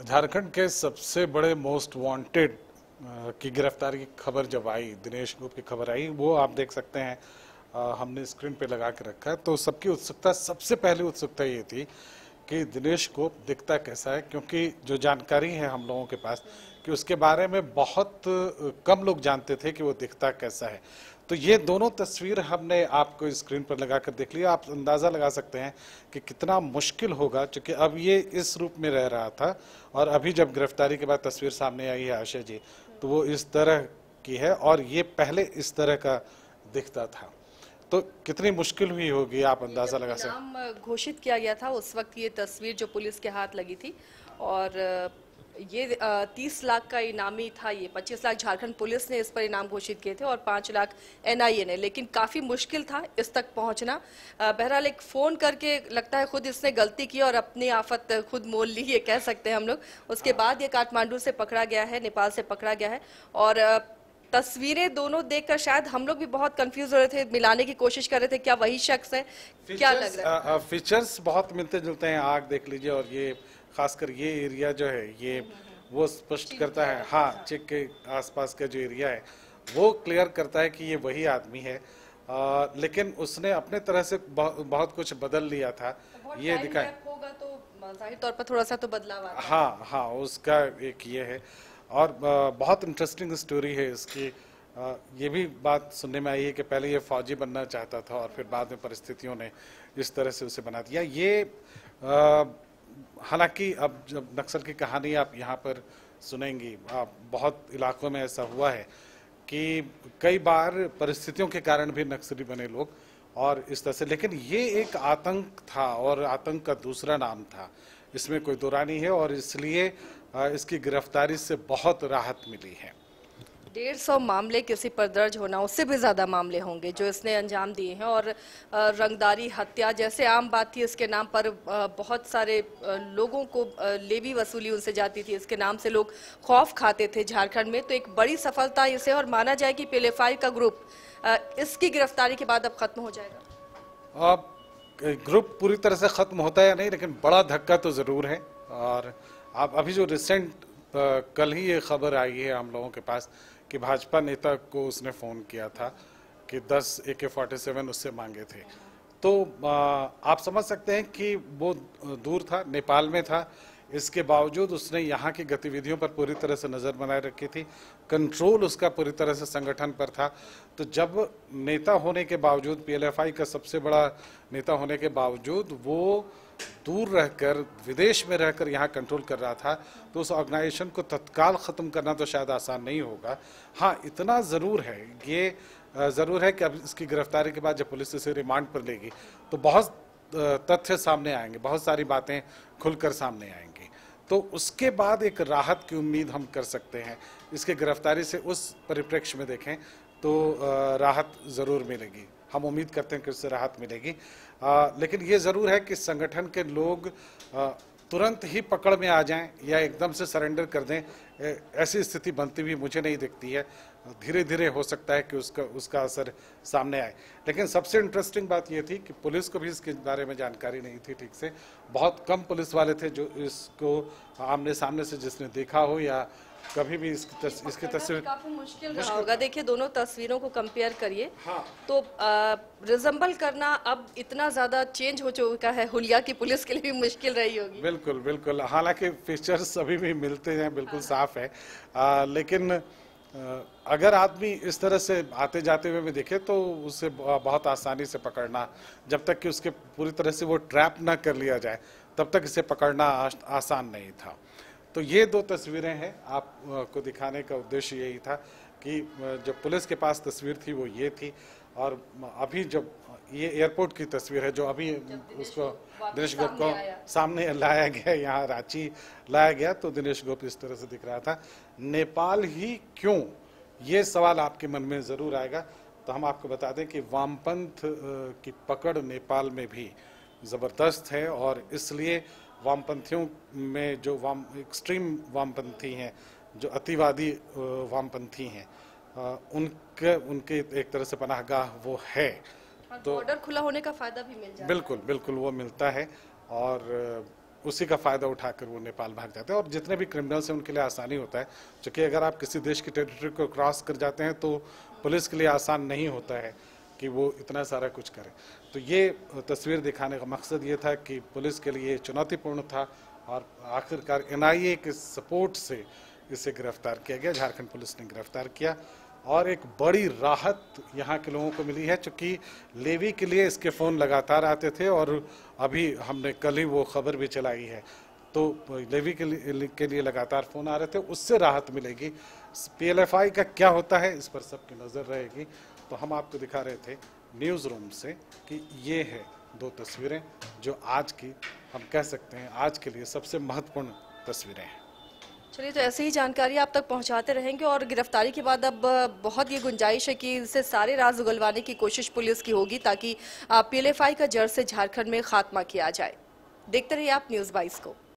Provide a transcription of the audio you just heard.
झारखंड के सबसे बड़े मोस्ट वांटेड की गिरफ्तारी की खबर जब आई, दिनेश गुप्ता की खबर आई, वो आप देख सकते हैं। हमने स्क्रीन पे लगा के रखा है। तो सबकी उत्सुकता, सबसे पहली उत्सुकता ये थी कि दिनेश गुप्ता दिखता कैसा है, क्योंकि जो जानकारी है हम लोगों के पास कि उसके बारे में बहुत कम लोग जानते थे कि वो दिखता कैसा है। तो ये दोनों तस्वीर हमने आपको स्क्रीन पर लगाकर देख लिया। आप अंदाज़ा लगा सकते हैं कि कितना मुश्किल होगा, क्योंकि अब ये इस रूप में रह रहा था और अभी जब गिरफ्तारी के बाद तस्वीर सामने आई है आशा जी, तो वो इस तरह की है और ये पहले इस तरह का दिखता था। तो कितनी मुश्किल हुई होगी, आप अंदाज़ा लगा सकते हैं। नाम घोषित किया गया था उस वक्त ये तस्वीर जो पुलिस के हाथ लगी थी और ये 30 लाख का इनामी था। ये 25 लाख झारखंड पुलिस ने इस पर इनाम घोषित किए थे और 5 लाख एनआईए ने, लेकिन काफी मुश्किल था इस तक पहुंचना। बहरहाल एक फोन करके लगता है खुद इसने गलती की और अपनी आफत खुद मोल ली, ये कह सकते हैं हम लोग। उसके बाद ये काठमांडू से पकड़ा गया है, नेपाल से पकड़ा गया है और तस्वीरें दोनों देखकर शायद हम लोग भी बहुत कंफ्यूज हो रहे थे, मिलाने की कोशिश कर रहे थे क्या वही शख्स है, क्या लग रहा है। फीचर्स बहुत मिलते जुलते हैं। आग देख लीजिए और ये खासकर ये एरिया जो है ये वो स्पष्ट करता है। हाँ, चिक के आसपास का जो एरिया है वो क्लियर करता है कि ये वही आदमी है। लेकिन उसने अपने तरह से बहुत कुछ बदल लिया था, ये दिखाए होगा तो जाहिर तौर पर थोड़ा सा तो बदलाव आता है। हाँ हाँ, उसका एक ये है और बहुत इंटरेस्टिंग स्टोरी है इसकी। ये भी बात सुनने में आई है कि पहले ये फौजी बनना चाहता था और फिर बाद में परिस्थितियों ने इस तरह से उसे बना दिया। ये हालांकि अब जब नक्सल की कहानी आप यहाँ पर सुनेंगी, बहुत इलाकों में ऐसा हुआ है कि कई बार परिस्थितियों के कारण भी नक्सली बने लोग और इस तरह से। लेकिन ये एक आतंक था और आतंक का दूसरा नाम था, इसमें कोई दो राय नहीं है और इसलिए इसकी गिरफ्तारी से बहुत राहत मिली है। 150 मामले किसी पर दर्ज होना, उससे भी ज्यादा मामले होंगे जो इसने अंजाम दिए हैं और रंगदारी, हत्या जैसे आम बात थी इसके नाम पर। बहुत सारे लोगों को लेवी वसूली उनसे जाती थी, इसके नाम से लोग खौफ खाते थे झारखंड में। तो एक बड़ी सफलता इसे और माना जाए कि PLFI का ग्रुप इसकी गिरफ्तारी के बाद अब खत्म हो जाएगा। अब ग्रुप पूरी तरह से खत्म होता है या नहीं, लेकिन बड़ा धक्का तो जरूर है। और आप अभी जो रिसेंट कल ही ये खबर आई है हम लोगों के पास कि भाजपा नेता को उसने फ़ोन किया था कि 10 AK-47 उससे मांगे थे। तो आप समझ सकते हैं कि वो दूर था, नेपाल में था। इसके बावजूद उसने यहाँ की गतिविधियों पर पूरी तरह से नज़र बनाए रखी थी, कंट्रोल उसका पूरी तरह से संगठन पर था। तो जब नेता होने के बावजूद, PLFI का सबसे बड़ा नेता होने के बावजूद वो दूर रहकर, विदेश में रहकर यहाँ कंट्रोल कर रहा था, तो उस ऑर्गेनाइजेशन को तत्काल ख़त्म करना तो शायद आसान नहीं होगा। हाँ, इतना ज़रूर है, ये ज़रूर है कि अब इसकी गिरफ्तारी के बाद जब पुलिस इसे रिमांड पर लेगी तो बहुत तथ्य सामने आएंगे, बहुत सारी बातें खुलकर सामने आएंगी। तो उसके बाद एक राहत की उम्मीद हम कर सकते हैं। इसके गिरफ्तारी से उस परिप्रेक्ष्य में देखें तो राहत ज़रूर मिलेगी। हम उम्मीद करते हैं कि उससे राहत मिलेगी। लेकिन ये ज़रूर है कि संगठन के लोग तुरंत ही पकड़ में आ जाएं या एकदम से सरेंडर कर दें, ऐसी स्थिति बनती हुई मुझे नहीं दिखती है। धीरे धीरे हो सकता है कि उसका असर सामने आए। लेकिन सबसे इंटरेस्टिंग बात यह थी कि पुलिस को भी इसके बारे में जानकारी नहीं थी ठीक से। बहुत कम पुलिस वाले थे जो इसको आमने सामने से जिसने देखा हो या कभी भी इसकी तस्वीर। काफी मुश्किल रहा होगा। देखिए दोनों तस्वीरों को कंपेयर करिए। हाँ, तो रिजम्बल करना अब इतना ज्यादा चेंज हो चुका है, हुलिया की पुलिस के लिए भी मुश्किल रही होगी। बिल्कुल बिल्कुल। हालांकि फीचर्स अभी भी मिलते हैं, बिल्कुल साफ है। लेकिन अगर आदमी इस तरह से आते जाते हुए भी देखे तो उसे बहुत आसानी से पकड़ना, जब तक कि उसके पूरी तरह से वो ट्रैप ना कर लिया जाए तब तक इसे पकड़ना आसान नहीं था। तो ये दो तस्वीरें हैं, आपको दिखाने का उद्देश्य यही था कि जो पुलिस के पास तस्वीर थी वो ये थी। और अभी जब ये एयरपोर्ट की तस्वीर है जो अभी उसको दिनेश गुप्ता को सामने लाया गया, यहाँ रांची लाया गया, तो दिनेश गुप्ता इस तरह से दिख रहा था। नेपाल ही क्यों, ये सवाल आपके मन में ज़रूर आएगा। तो हम आपको बता दें कि वामपंथ की पकड़ नेपाल में भी ज़बरदस्त है और इसलिए वामपंथियों में जो एक्सट्रीम वामपंथी हैं, जो अतिवादी वामपंथी हैं, उनके एक तरह से पनाहगाह वो है। तो बॉर्डर खुला होने का फायदा भी मिल जाता है। बिल्कुल बिल्कुल वो मिलता है और उसी का फ़ायदा उठाकर वो नेपाल भाग जाते हैं। और जितने भी क्रिमिनल्स हैं उनके लिए आसानी होता है, क्योंकि अगर आप किसी देश की टेरिटरी को क्रॉस कर जाते हैं तो पुलिस के लिए आसान नहीं होता है कि वो इतना सारा कुछ करे। तो ये तस्वीर दिखाने का मकसद ये था कि पुलिस के लिए चुनौतीपूर्ण था और आखिरकार NIA के सपोर्ट से इसे गिरफ्तार किया गया, झारखंड पुलिस ने गिरफ्तार किया। और एक बड़ी राहत यहाँ के लोगों को मिली है, क्योंकि लेवी के लिए इसके फ़ोन लगातार आते थे और अभी हमने कल ही वो खबर भी चलाई है, तो लेवी के लिए लगातार फ़ोन आ रहे थे, उससे राहत मिलेगी। PLFI का क्या होता है इस पर सबकी नज़र रहेगी। तो हम आपको दिखा रहे थे न्यूज़ रूम से कि ये है 2 तस्वीरें जो आज की, हम कह सकते हैं आज के लिए सबसे महत्वपूर्ण तस्वीरें हैं। चलिए, तो ऐसे ही जानकारी आप तक पहुंचाते रहेंगे और गिरफ्तारी के बाद अब बहुत ये गुंजाइश है कि इनसे सारे राज उगलवाने की कोशिश पुलिस की होगी, ताकि PLFI का जड़ से झारखंड में खात्मा किया जाए। देखते रहिए आप न्यूज़ 22 को।